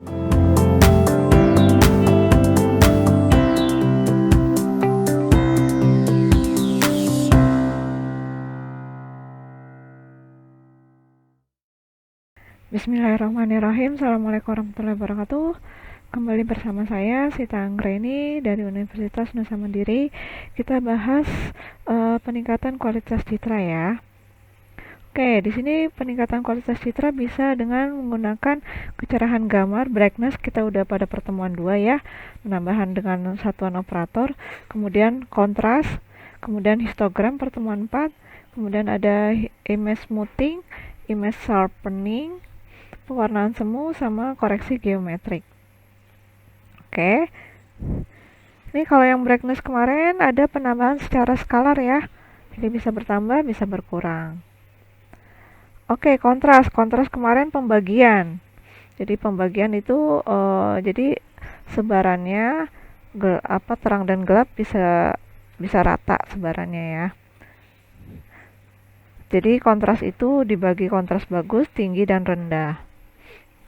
Bismillahirrahmanirrahim. Assalamualaikum warahmatullahi wabarakatuh. Kembali bersama saya Sita Anggreni dari Universitas Nusa Mandiri. Kita bahas peningkatan kualitas citra ya. Oke, di sini peningkatan kualitas citra bisa dengan menggunakan kecerahan gambar, brightness kita udah pada pertemuan 2 ya, penambahan dengan satuan operator, kemudian kontras, kemudian histogram pertemuan 4, kemudian ada image smoothing, image sharpening, pewarnaan semu sama koreksi geometrik. Oke. Ini kalau yang brightness kemarin ada penambahan secara skalar ya. Jadi bisa bertambah, bisa berkurang. Oke, kontras. Kontras kemarin pembagian. Jadi pembagian itu jadi sebarannya terang dan gelap bisa rata sebarannya ya. Jadi kontras itu dibagi kontras bagus, tinggi dan rendah.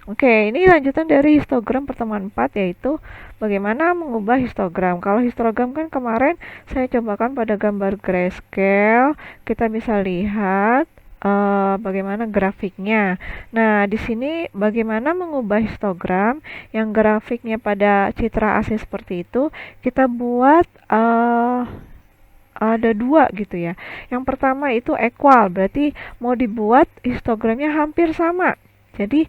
Oke, ini lanjutan dari histogram pertemuan 4, yaitu bagaimana mengubah histogram. Kalau histogram kan kemarin saya cobakan pada gambar grayscale, kita bisa lihat bagaimana grafiknya. Nah, di sini bagaimana mengubah histogram yang grafiknya pada citra AC seperti itu, kita buat ada 2 gitu ya. Yang pertama itu equal, berarti mau dibuat histogramnya hampir sama. Jadi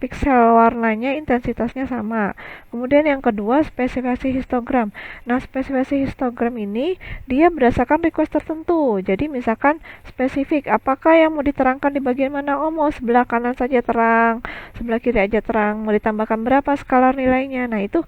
piksel warnanya intensitasnya sama. Kemudian yang kedua spesifikasi histogram. Nah, spesifikasi histogram ini dia berdasarkan request tertentu. Jadi misalkan spesifik apakah yang mau diterangkan di bagian mana. Oh, mau sebelah kanan saja terang, sebelah kiri aja terang, mau ditambahkan berapa skalar nilainya. Nah, itu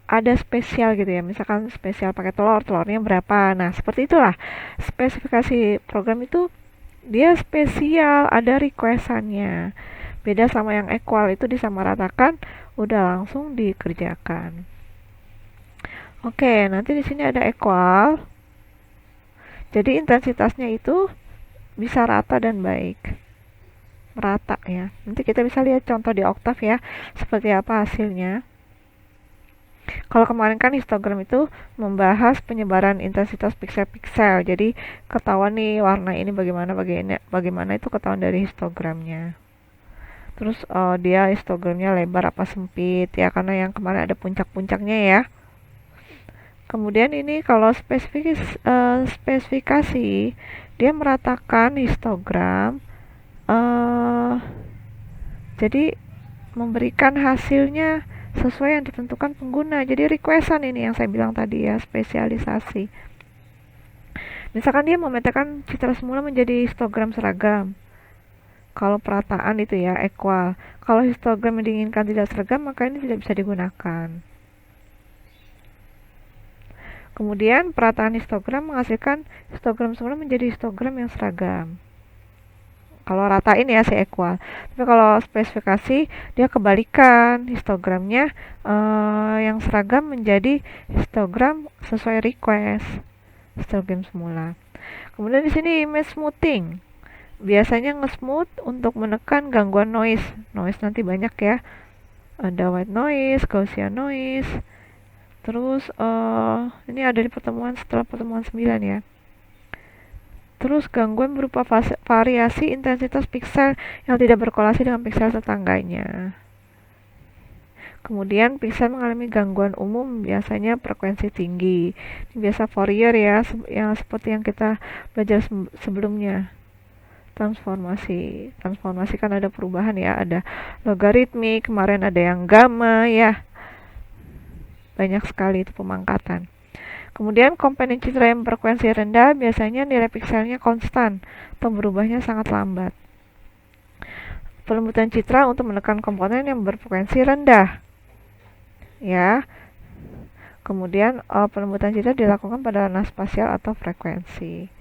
ada spesial gitu ya, misalkan spesial pakai telur, telurnya berapa. Nah, seperti itulah spesifikasi program itu dia spesial, ada requestannya. Beda sama yang equal, itu disamaratakan, udah langsung dikerjakan. Oke, nanti di sini ada equal. Jadi intensitasnya itu bisa rata dan baik. Merata ya. Nanti kita bisa lihat contoh di Octave ya, seperti apa hasilnya. Kalau kemarin kan histogram itu membahas penyebaran intensitas piksel-piksel. Jadi ketahuan nih warna ini bagaimana itu ketahuan dari histogramnya. Terus dia histogramnya lebar apa sempit ya, karena yang kemarin ada puncak-puncaknya ya. Kemudian ini kalau spesifikasi dia meratakan histogram, jadi memberikan hasilnya sesuai yang ditentukan pengguna. Jadi requestan ini yang saya bilang tadi ya, spesialisasi. Misalkan dia memetakan citra semula menjadi histogram seragam. Kalau perataan itu ya equal. Kalau histogram yang diinginkan tidak seragam, maka ini tidak bisa digunakan. Kemudian perataan histogram menghasilkan histogram semula menjadi histogram yang seragam. Kalau rata ini ya si equal. Tapi kalau spesifikasi dia kebalikan, histogramnya yang seragam menjadi histogram sesuai request, histogram semula. Kemudian di sini image smoothing. Biasanya nge-smooth untuk menekan gangguan noise. Noise nanti banyak ya. Ada white noise, Gaussian noise. Terus ini ada di pertemuan setelah pertemuan 9 ya. Terus gangguan berupa variasi intensitas piksel yang tidak berkorelasi dengan piksel tetangganya. Kemudian piksel mengalami gangguan umum biasanya frekuensi tinggi. Ini biasa Fourier ya, yang seperti yang kita belajar sebelumnya. Transformasi kan ada perubahan ya, ada logaritmik, kemarin ada yang gamma ya. Banyak sekali itu pemangkatan. Kemudian komponen citra yang berfrekuensi rendah biasanya nilai pikselnya konstan atau berubahnya sangat lambat. Pelembutan citra untuk menekan komponen yang berfrekuensi rendah. Ya. Kemudian pelembutan citra dilakukan pada ranah spasial atau frekuensi.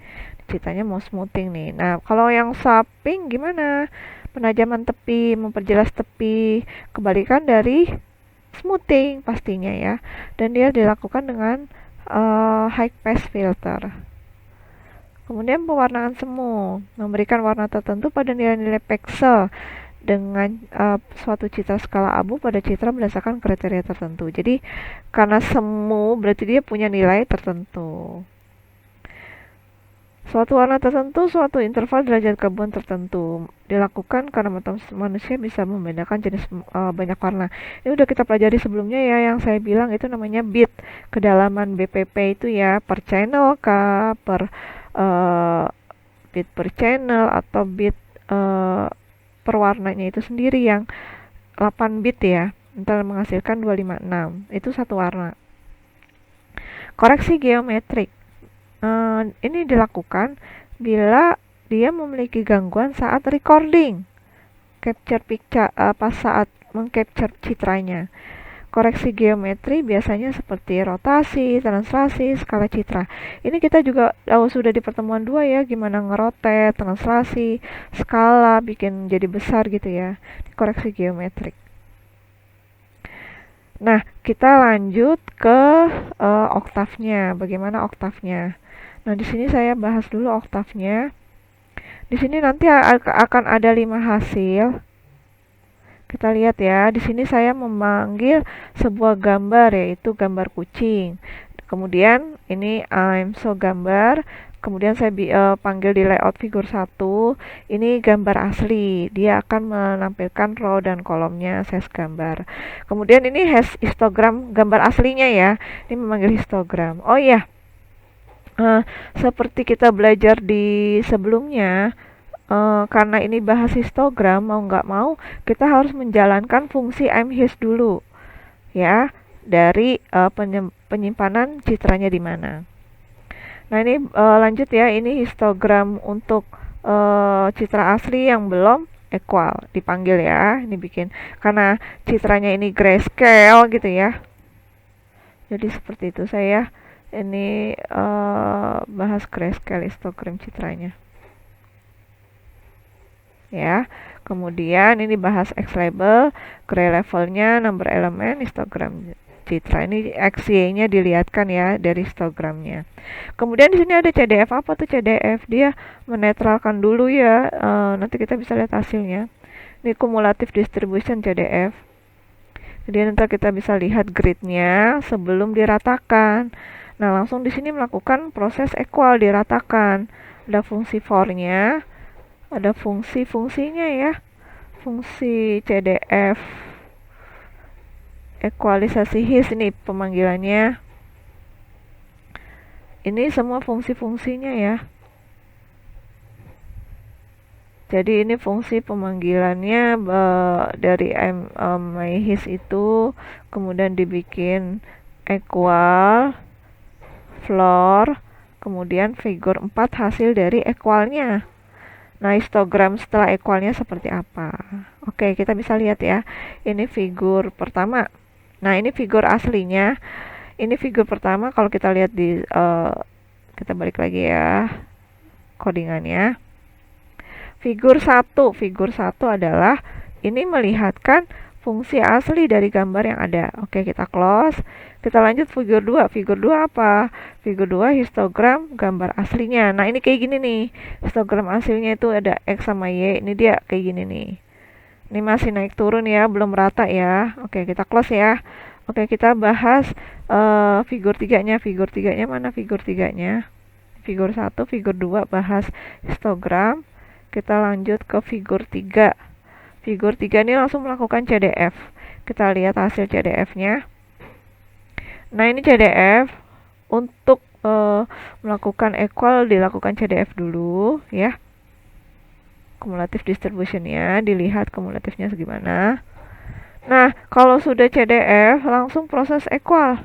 Citranya mau smoothing nih. Nah, kalau yang samping gimana? Penajaman tepi, memperjelas tepi, kebalikan dari smoothing pastinya ya. Dan dia dilakukan dengan high pass filter. Kemudian pewarnaan semu, memberikan warna tertentu pada nilai-nilai piksel dengan suatu citra skala abu pada citra berdasarkan kriteria tertentu. Jadi karena semu berarti dia punya nilai tertentu. Suatu warna tertentu, suatu interval derajat gabungan tertentu dilakukan karena mata manusia bisa membedakan jenis banyak warna. Ini udah kita pelajari sebelumnya ya, yang saya bilang itu namanya bit. Kedalaman BPP itu ya per channel kah, uh, bit per channel atau bit per warnanya itu sendiri yang 8 bit ya. Ntar menghasilkan 256. Itu satu warna. Koreksi geometrik. Ini dilakukan bila dia memiliki gangguan saat recording, capture picture pas saat mengcapture citranya. Koreksi geometri biasanya seperti rotasi, translasi, skala citra. Ini kita juga sudah di pertemuan 2 ya, gimana ngerotet, translasi, skala, bikin jadi besar gitu ya. Koreksi geometrik. Nah, kita lanjut ke oktavnya. Bagaimana oktavnya? Nah, di sini saya bahas dulu oktavnya. Di sini nanti akan ada 5 hasil. Kita lihat ya, di sini saya memanggil sebuah gambar, yaitu gambar kucing. Kemudian ini IMSO gambar. Kemudian saya panggil di layout figur 1. Ini gambar asli. Dia akan menampilkan row dan kolomnya size gambar. Kemudian ini histogram gambar aslinya ya. Ini memanggil histogram. Oh iya. Seperti kita belajar di sebelumnya, karena ini bahas histogram, mau nggak mau kita harus menjalankan fungsi mhis dulu ya, dari penyimpanan citranya di mana. Nah ini lanjut ya, ini histogram untuk citra asli yang belum equal dipanggil ya, ini bikin karena citranya ini grayscale gitu ya, jadi seperti itu. Saya ini bahas grayscale histogram citranya ya. Kemudian ini bahas X label, gray levelnya, number elemen, histogram citra. Ini XY-nya dilihatkan ya dari histogramnya. Kemudian di sini ada CDF. Apa tuh CDF? Dia menetralkan dulu ya. Nanti kita bisa lihat hasilnya. Ini cumulative distribution CDF. Jadi nanti kita bisa lihat gridnya sebelum diratakan. Nah, langsung di sini melakukan proses equal, diratakan. Ada fungsi for-nya, ada fungsi-fungsinya ya. Fungsi CDF, ekualisasi his, ini pemanggilannya. Ini semua fungsi-fungsinya ya. Jadi ini fungsi pemanggilannya dari myHis itu, kemudian dibikin equal, floor, kemudian figur 4 hasil dari equalnya. Nah, histogram setelah equalnya seperti apa? Oke, kita bisa lihat ya. Ini figur pertama. Nah, ini figur aslinya. Ini figur pertama. Kalau kita lihat di kita balik lagi ya codingannya. Figur 1 adalah ini melihatkan fungsi asli dari gambar yang ada. Oke, kita close. Kita lanjut figur 2. Figur 2 apa? Figur 2 histogram gambar aslinya. Nah, ini kayak gini nih. Histogram aslinya itu ada X sama Y. Ini dia kayak gini nih. Ini masih naik turun ya, belum rata ya. Oke, kita close ya. Oke, kita bahas figur 3-nya. Figur 3-nya mana figur 3-nya? Figur 1, figur 2 bahas histogram. Kita lanjut ke figur 3. Figur 3 ini langsung melakukan CDF. Kita lihat hasil CDF-nya. Nah, ini CDF. Untuk melakukan equal dilakukan CDF dulu ya. Cumulative distribution-nya, dilihat kumulatifnya segimana. Nah, kalau sudah CDF langsung proses equal.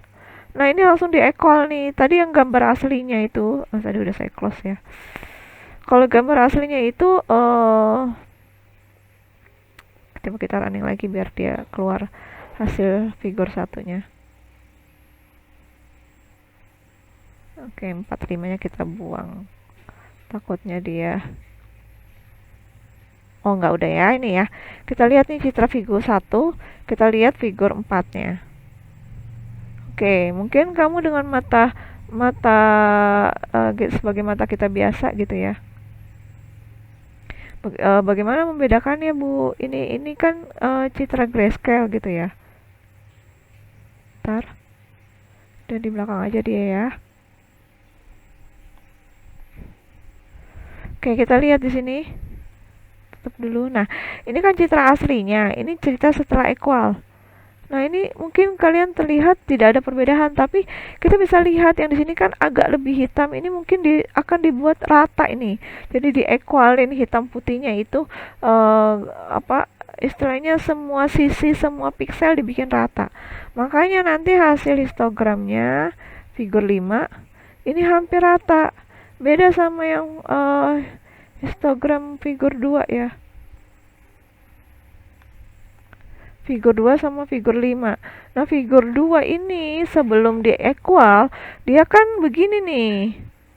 Nah, ini langsung di equal nih. Tadi yang gambar aslinya itu, tadi udah saya close ya. Kalau gambar aslinya itu coba kita running lagi biar dia keluar hasil figur 1-nya. Oke, 45-nya kita buang. Takutnya dia enggak, udah ya ini ya. Kita lihat nih citra figur 1, kita lihat figur 4-nya. Oke, mungkin kamu dengan mata sebagai mata kita biasa gitu ya. Bagaimana membedakannya, Bu? Ini kan citra grayscale gitu ya. Ntar, dan di belakang aja dia ya. Oke, kita lihat di sini. Tutup dulu. Nah, ini kan citra aslinya. Ini cerita setelah equal. Nah, ini mungkin kalian terlihat tidak ada perbedaan, tapi kita bisa lihat yang di sini kan agak lebih hitam. Ini mungkin akan dibuat rata ini. Jadi di equalin hitam putihnya itu apa istilahnya semua sisi, semua piksel dibikin rata. Makanya nanti hasil histogramnya figur 5 ini hampir rata. Beda sama yang histogram figur 2 ya. Figur 2 sama figur 5. Nah, figur 2 ini sebelum di equal, dia kan begini nih.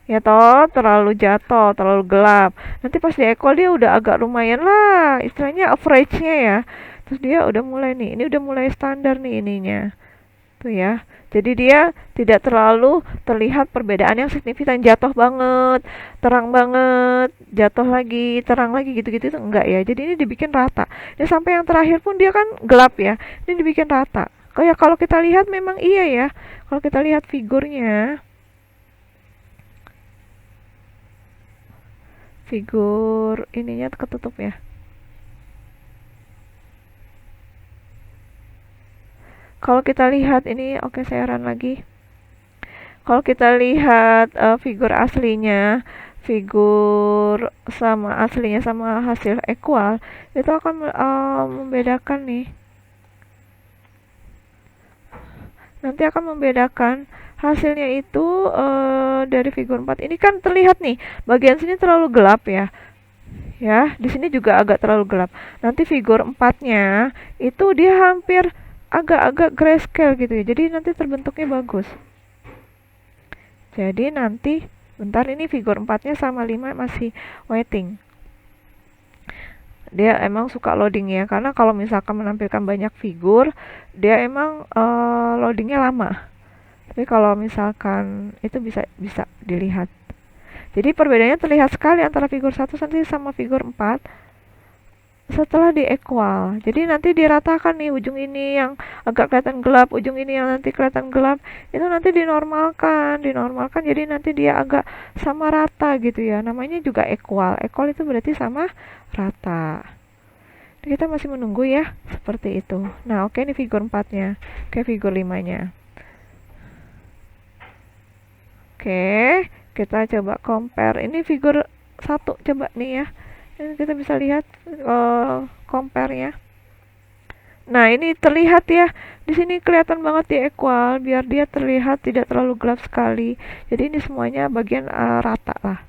Ya toh, terlalu jatuh, terlalu gelap. Nanti pas di equal dia udah agak lumayan lah, istilahnya average-nya ya. Terus dia udah mulai nih, ini udah mulai standar nih ininya. Tuh ya. Jadi dia tidak terlalu terlihat perbedaan yang signifikan, jatuh banget, terang banget, jatuh lagi, terang lagi gitu-gitu itu enggak ya. Jadi ini dibikin rata. Dan sampai yang terakhir pun dia kan gelap ya. Ini dibikin rata. Kayak kalau kita lihat memang iya ya. Kalau kita lihat figurnya, figur ininya ketutup ya. Kalau kita lihat ini, oke saya run lagi. Kalau kita lihat figur aslinya, figur sama aslinya sama hasil equal, itu akan membedakan nih. Nanti akan membedakan hasilnya itu dari figur 4. Ini kan terlihat nih, bagian sini terlalu gelap ya. Ya, di sini juga agak terlalu gelap. Nanti figur 4-nya itu dia hampir agak-agak grayscale gitu ya. Jadi nanti terbentuknya bagus. Jadi nanti bentar, ini figur 4-nya sama 5 masih waiting. Dia emang suka loading ya, karena kalau misalkan menampilkan banyak figur, dia emang loadingnya lama. Tapi kalau misalkan itu bisa dilihat. Jadi perbedaannya terlihat sekali antara figur 1 nanti sama figur 4 setelah di equal. Jadi nanti diratakan nih, ujung ini yang agak kelihatan gelap, ujung ini yang nanti kelihatan gelap, itu nanti dinormalkan, jadi nanti dia agak sama rata gitu ya. Namanya juga equal. Equal itu berarti sama rata. Kita masih menunggu ya, seperti itu. Nah, oke, ini figur 4-nya. Oke, figur 5-nya. Oke, kita coba compare. Ini figur 1 coba nih ya. Ini kita bisa lihat compare-nya. Nah, ini terlihat ya. Di sini kelihatan banget di equal biar dia terlihat tidak terlalu gelap sekali. Jadi ini semuanya bagian rata lah.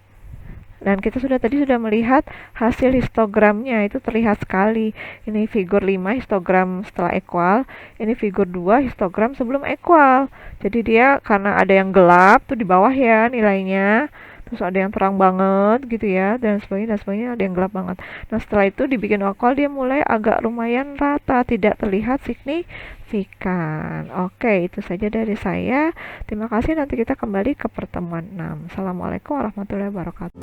Dan kita tadi sudah melihat hasil histogramnya, itu terlihat sekali. Ini figur 5 histogram setelah equal, ini figur 2 histogram sebelum equal. Jadi dia karena ada yang gelap tuh di bawah ya nilainya, terus ada yang terang banget gitu ya, dan sebagainya ada yang gelap banget. Nah, setelah itu dibikin equal dia mulai agak lumayan rata, tidak terlihat signifikan. Oke, itu saja dari saya. Terima kasih, nanti kita kembali ke pertemuan 6. Assalamualaikum warahmatullahi wabarakatuh.